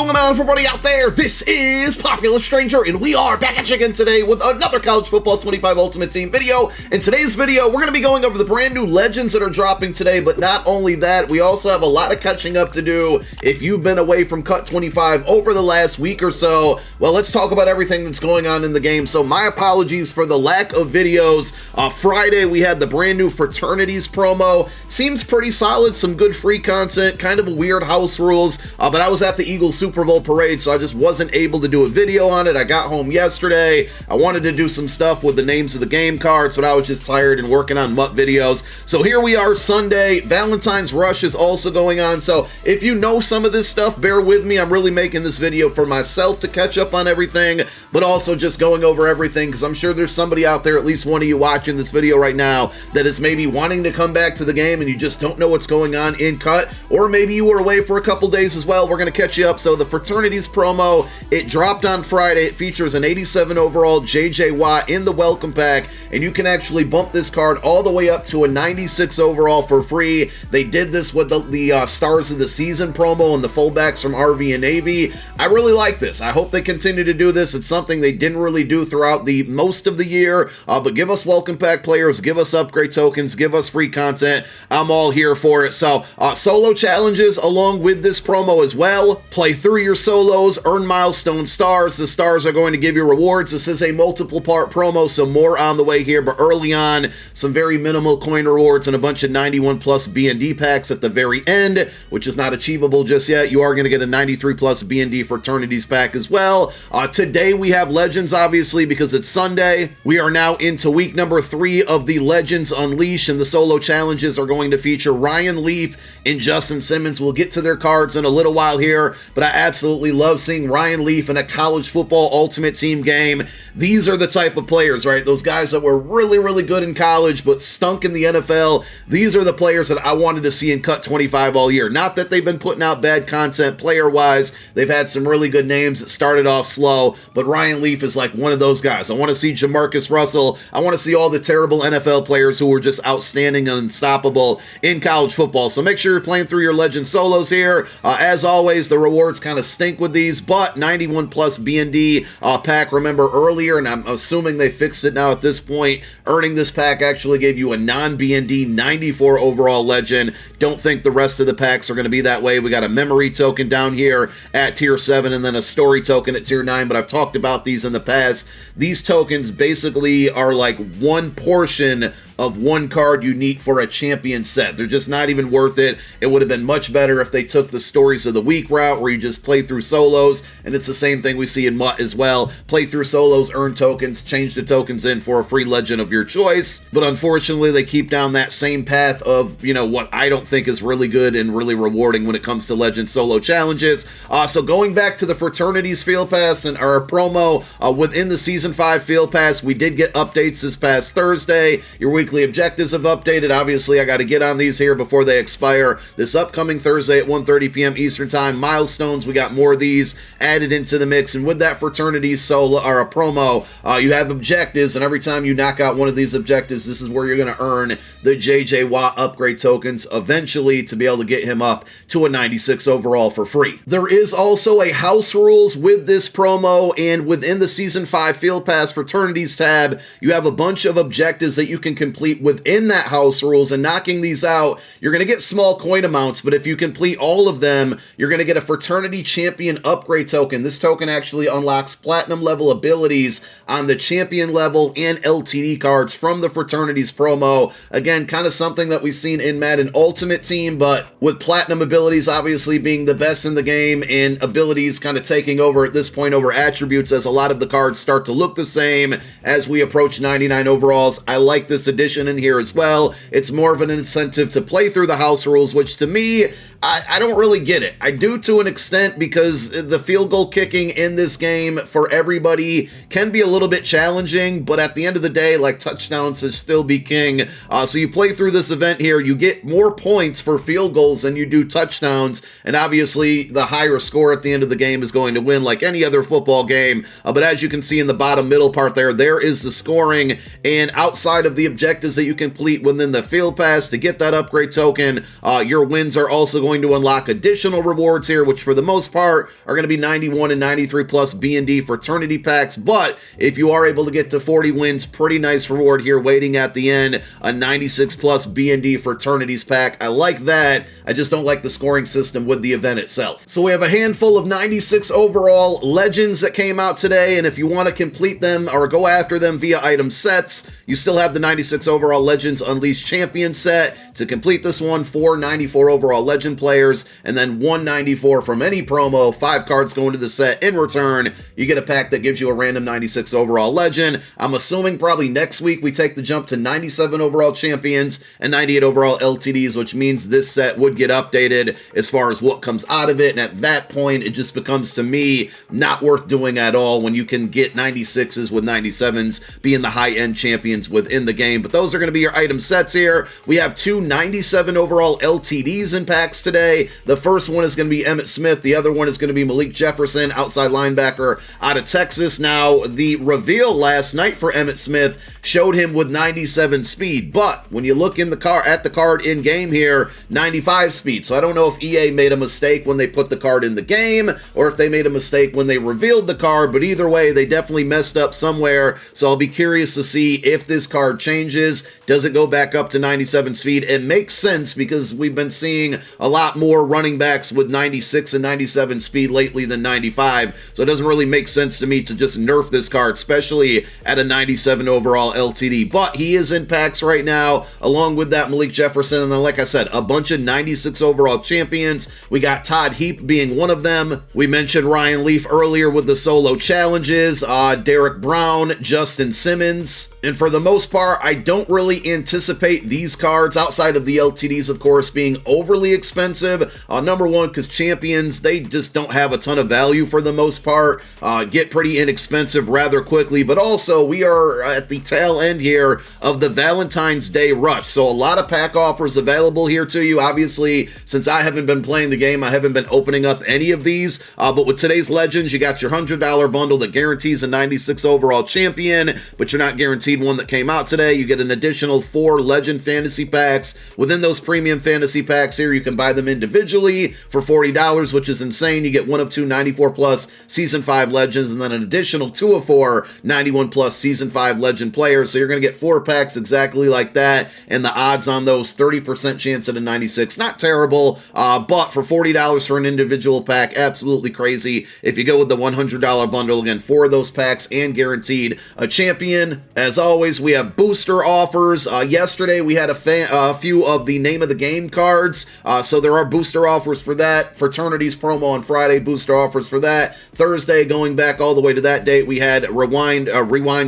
going on, everybody out there? This is Popular Stranger, and we are back at you again today with another College Football 25 Ultimate Team video. In today's video, we're going to be going over the brand new legends that are dropping today, but not only that, we also have a lot of catching up to do if you've been away from Cut 25 over the last week or so. Well, let's talk about everything that's going on in the game. So my apologies for the lack of videos. Friday, we had the brand new Fraternities promo. Seems pretty solid, some good free content, kind of a weird house rules, but I was at the Eagles Super Bowl parade, so I just wasn't able to do a video on it. I got home yesterday. I wanted to do some stuff with the names of the game cards, but I was just tired and working on MUT videos. So here we are Sunday. Valentine's Rush is also going on, so if you know some of this stuff, bear with me. I'm really making this video for myself to catch up on everything, but also just going over everything, because I'm sure there's somebody out there, at least one of you watching this video right now, that is maybe wanting to come back to the game and you just don't know what's going on in Cut, or maybe you were away for a couple days as well. We're going to catch you up. So the Fraternities promo, it dropped on Friday. It features an 87 overall J.J. Watt in the welcome pack, and you can actually bump this card all the way up to a 96 overall for free. They did this with the Stars of the Season promo and the fullbacks from RV and Navy. I really like this. I hope they continue to do this. It's something they didn't really do throughout the most of the year, but give us welcome pack players, give us upgrade tokens, give us free content. I'm all here for it. So solo challenges along with this promo as well. Play through your solos, earn milestone stars. The stars are going to give you rewards. This is a multiple part promo, so more on the way here, but early on, some very minimal coin rewards and a bunch of 91 plus B&D packs at the very end, which is not achievable just yet. You are going to get a 93 plus B&D Fraternities pack as well. Today we have Legends, obviously, because it's Sunday. We are now into week number 3 of the Legends Unleashed, and the solo challenges are going to feature Ryan Leaf and Justin Simmons. We'll get to their cards in a little while here, but I absolutely love seeing Ryan Leaf in a college football ultimate team game. These are the type of players, right? Those guys that were really, really good in college, but stunk in the NFL. These are the players that I wanted to see in Cut 25 all year. Not that they've been putting out bad content player-wise. They've had some really good names that started off slow, but Ryan Leaf is like one of those guys. I want to see Jamarcus Russell. I want to see all the terrible NFL players who were just outstanding and unstoppable in college football. So make sure you're playing through your Legend solos here. As always, the rewards kind of stink with these, but 91 plus B&D pack, remember earlier, and I'm assuming they fixed it now at this point, earning this pack actually gave you a non-B&D 94 overall Legend. Don't think the rest of the packs are going to be that way. We got a memory token down here at tier 7 and then a story token at tier 9, but I've talked about these in the past. These tokens basically are like one portion of one card unique for a champion set. They're just not even worth it. It would have been much better if they took the stories of the week route where you just play through solos, and it's the same thing we see in MUT as well. Play through solos, earn tokens, change the tokens in for a free legend of your choice. But unfortunately, they keep down that same path of, you know, what I don't think is really good and really rewarding when it comes to legend solo challenges. So going back to the Fraternities Field Pass and our promo within the Season 5 Field Pass, we did get updates this past Thursday. Your weekly objectives have updated. Obviously, I got to get on these here before they expire this upcoming Thursday at 1:30 p.m. Eastern Time. Milestones, we got more of these added into the mix, and with that Fraternities solo or a promo, you have objectives, and every time you knock out one of these objectives, this is where you're going to earn the J.J. Watt upgrade tokens eventually to be able to get him up to a 96 overall for free. There is also a house rules with this promo, and within the Season 5 Field Pass Fraternities tab, you have a bunch of objectives that you can complete within that house rules, and knocking these out, you're going to get small coin amounts, but if you complete all of them, you're going to get a Fraternity Champion upgrade token. This token actually unlocks platinum level abilities on the champion level and LTD cards from the Fraternities promo. Again, kind of something that we've seen in Madden Ultimate Team, but with platinum abilities obviously being the best in the game and abilities kind of taking over at this point over attributes as a lot of the cards start to look the same as we approach 99 overalls. I like this addition in here as well. It's more of an incentive to play through the house rules, which to me, I don't really get it. I do to an extent, because the field goal kicking in this game for everybody can be a little bit challenging, but at the end of the day, like, touchdowns should still be king. So you play through this event here, you get more points for field goals than you do touchdowns, and obviously the higher score at the end of the game is going to win like any other football game. But as you can see in the bottom middle part there is the scoring, and outside of the objectives that you complete within the field pass to get that upgrade token, your wins are also going going to unlock additional rewards here, which for the most part are going to be 91 and 93 plus B&D fraternity packs. But if you are able to get to 40 wins, pretty nice reward here waiting at the end, a 96 plus B&D fraternities pack. I like that. I just don't like the scoring system with the event itself. So we have a handful of 96 overall legends that came out today, and if you want to complete them or go after them via item sets, you still have the 96 overall Legends Unleashed Champion set. To complete this one, 4 94 overall legend players, and then 194 from any promo, 5 cards going to the set. In return, you get a pack that gives you a random 96 overall legend. I'm assuming probably next week we take the jump to 97 overall champions and 98 overall LTDs, which means this set would get updated as far as what comes out of it, and at that point, it just becomes, to me, not worth doing at all when you can get 96s with 97s being the high-end champions within the game. But those are going to be your item sets here. We have 2 97 overall LTDs in packs today. The first one is going to be Emmitt Smith. The other one is going to be Malik Jefferson, outside linebacker out of Texas. Now, the reveal last night for Emmitt Smith showed him with 97 speed, but when you look in the card in game here, 95 speed. So I don't know if EA made a mistake when they put the card in the game, or if they made a mistake when they revealed the card, but either way, they definitely messed up somewhere. So I'll be curious to see if this card changes. Does it go back up to 97 speed? It makes sense because we've been seeing a lot more running backs with 96 and 97 speed lately than 95. So it doesn't really make sense to me to just nerf this card, especially at a 97 overall LTD. But he is in packs right now, along with that Malik Jefferson. And then, like I said, a bunch of 96 overall champions. We got Todd Heap being one of them. We mentioned Ryan Leaf earlier with the solo challenges. Derek Brown, Justin Simmons. And for the most part, I don't really anticipate these cards, outside of the LTDs, of course, being overly expensive. Number one, because champions, they just don't have a ton of value for the most part. Get pretty inexpensive rather quickly. But also, we are at the tail end here of the Valentine's Day rush. So a lot of pack offers available here to you. Obviously, since I haven't been playing the game, I haven't been opening up any of these. But with today's Legends, you got your $100 bundle that guarantees a 96 overall champion, but you're not guaranteed one that came out today. You get an additional 4 Legend Fantasy Packs. Within those premium fantasy packs here, you can buy them individually for $40, which is insane. You get 1 of 2 94 plus Season 5 Legends, and then an additional 2 of 4 91 plus Season 5 Legend players. So you're going to get 4 packs exactly like that, and the odds on those, 30% chance at a 96. Not terrible, but for $40 for an individual pack, absolutely crazy. If you go with the $100 bundle, again, 4 of those packs and guaranteed a champion. As always, we have booster offers. Yesterday, we had a few of the name of the game cards, so there are booster offers for that. Fraternities promo on Friday, booster offers for that. Thursday, going back all the way to that date, we had rewind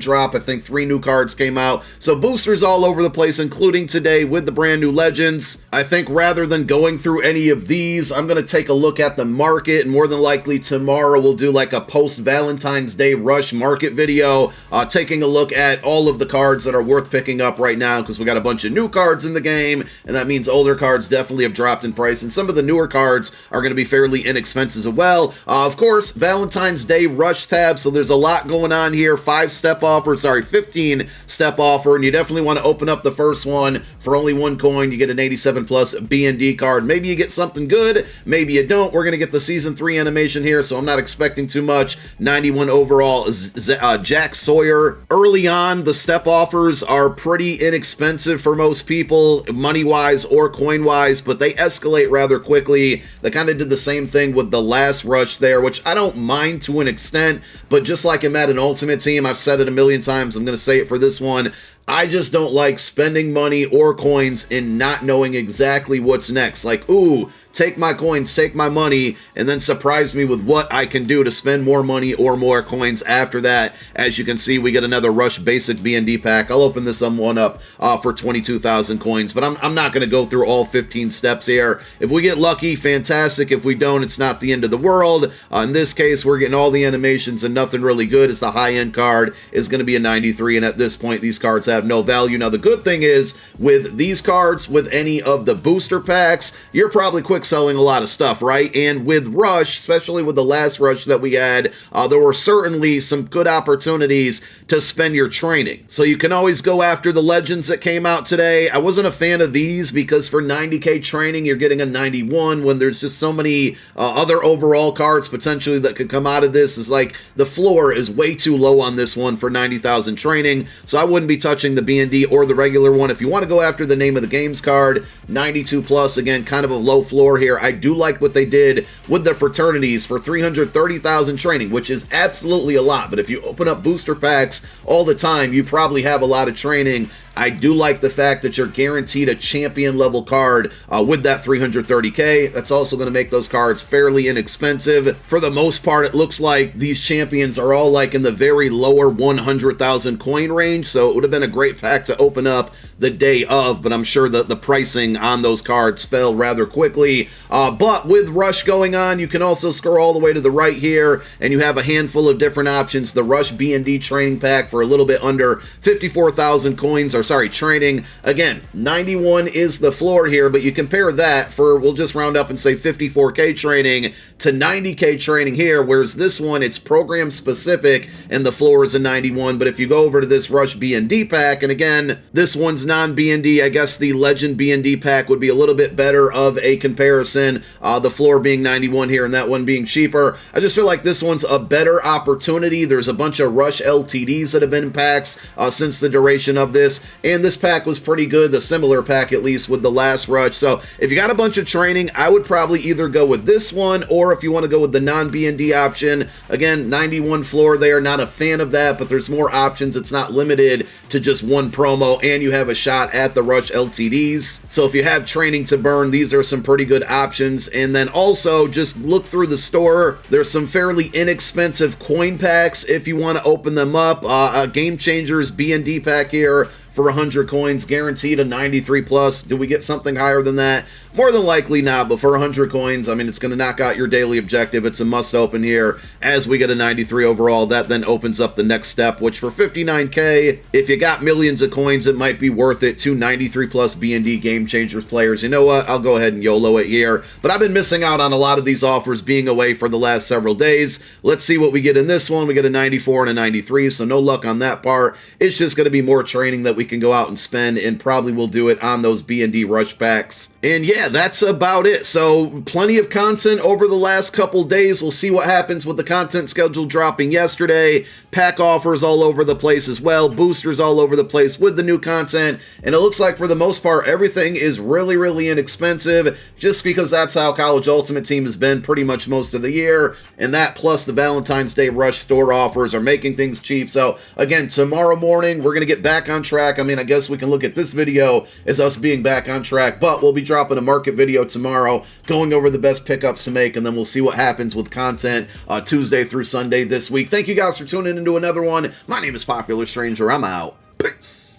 drop. I think 3 new cards came out. So boosters all over the place, including today with the brand new Legends. I think rather than going through any of these, I'm going to take a look at the market, and more than likely tomorrow we'll do like a post-Valentine's Day rush market video, taking a look at all of the cards that are worth picking up right now, because we got a bunch of new cards in the game, and that means older cards definitely have dropped in price, and some of the newer cards are going to be fairly inexpensive as well. Of course, Valentine's Day rush tab, so there's a lot going on here. 15-step offer, and you definitely want to open up the first one. For only 1 coin, you get an 87 plus B&D card. Maybe you get something good, maybe you don't. We're going to get the Season 3 animation here, so I'm not expecting too much. 91 overall Jack Sawyer. Early on, the step offers are pretty inexpensive for most people, money-wise or coin-wise, but they escalate rather quickly. They kind of did the same thing with the last rush there, which I don't mind to an extent, but just like I'm at an Ultimate Team, I've said it a million times, I'm going to say it for this one, I just don't like spending money or coins and not knowing exactly what's next. Like, ooh, take my coins, take my money, and then surprise me with what I can do to spend more money or more coins after that. As you can see, we get another Rush Basic B&D pack. I'll open this one up for 22,000 coins, but I'm not going to go through all 15 steps here. If we get lucky, fantastic. If we don't, it's not the end of the world. In this case, we're getting all the animations and nothing really good, as the high-end card is going to be a 93, and at this point, these cards have have no value. Now, the good thing is with these cards, with any of the booster packs, you're probably quick selling a lot of stuff, right? And with Rush, especially with the last Rush that we had, there were certainly some good opportunities to spend your training. So you can always go after the Legends that came out today. I wasn't a fan of these because for 90K training, you're getting a 91 when there's just so many other overall cards potentially that could come out of this. Is like the floor is way too low on this one for 90,000 training, so I wouldn't be touching the B&D or the regular one. If you want to go after the name of the games card, 92 plus, again, kind of a low floor here. I do like what they did with the Fraternities for 330,000 training, which is absolutely a lot, but if you open up booster packs all the time, you probably have a lot of training. I do like the fact that you're guaranteed a champion level card with that 330K. That's also going to make those cards fairly inexpensive. For the most part, it looks like these champions are all like in the very lower 100,000 coin range, so it would have been a great pack to open up the day of, but I'm sure that the pricing on those cards fell rather quickly. But with Rush going on, you can also scroll all the way to the right here, and you have a handful of different options. The Rush B&D training pack for a little bit under 54,000 coins, or sorry, training. Again, 91 is the floor here, but you compare that for, we'll just round up and say 54K training to 90K training here, whereas this one, it's program specific, and the floor is a 91. But if you go over to this Rush B&D pack, and again, this one's non-B&D, I guess the Legend B&D pack would be a little bit better of a comparison, the floor being 91 here and that one being cheaper. I just feel like this one's a better opportunity. There's a bunch of Rush LTDs that have been in packs since the duration of this, and this pack was pretty good, the similar pack at least with the last Rush. So if you got a bunch of training, I would probably either go with this one, or if you want to go with the non-B&D option, again, 91 floor there, not a fan of that, but there's more options. It's not limited to just one promo, and you have a shot at the Rush LTDs. So if you have training to burn, these are some pretty good options. And then also just look through the store. There's some fairly inexpensive coin packs if you want to open them up. A Game Changers B&D pack here for 100 coins, guaranteed a 93 plus. Do we get something higher than that? More than likely not, but for 100 coins, I mean, it's going to knock out your daily objective. It's a must open here as we get a 93 overall. That then opens up the next step, which for 59K, if you got millions of coins, it might be worth it. 2 93 plus B&D Game Changers players. You know what? I'll go ahead and YOLO it here. But I've been missing out on a lot of these offers being away for the last several days. Let's see what we get in this one. We get a 94 and a 93, so no luck on that part. It's just going to be more training that we can go out and spend, and probably will do it on those B&D Rush packs. And yeah, that's about it. So plenty of content over the last couple days. We'll see what happens with the content schedule dropping yesterday. Pack offers all over the place as well. Boosters all over the place with the new content. And it looks like for the most part, everything is really, really inexpensive, just because that's how College Ultimate Team has been pretty much most of the year. And that plus the Valentine's Day Rush store offers are making things cheap. So again, tomorrow morning, we're going to get back on track. I mean, I guess we can look at this video as us being back on track, but we'll be dropping a market video tomorrow going over the best pickups to make, and then we'll see what happens with content Tuesday through Sunday this week. Thank you guys for tuning into another one. My name is Popular Stranger. I'm out. Peace.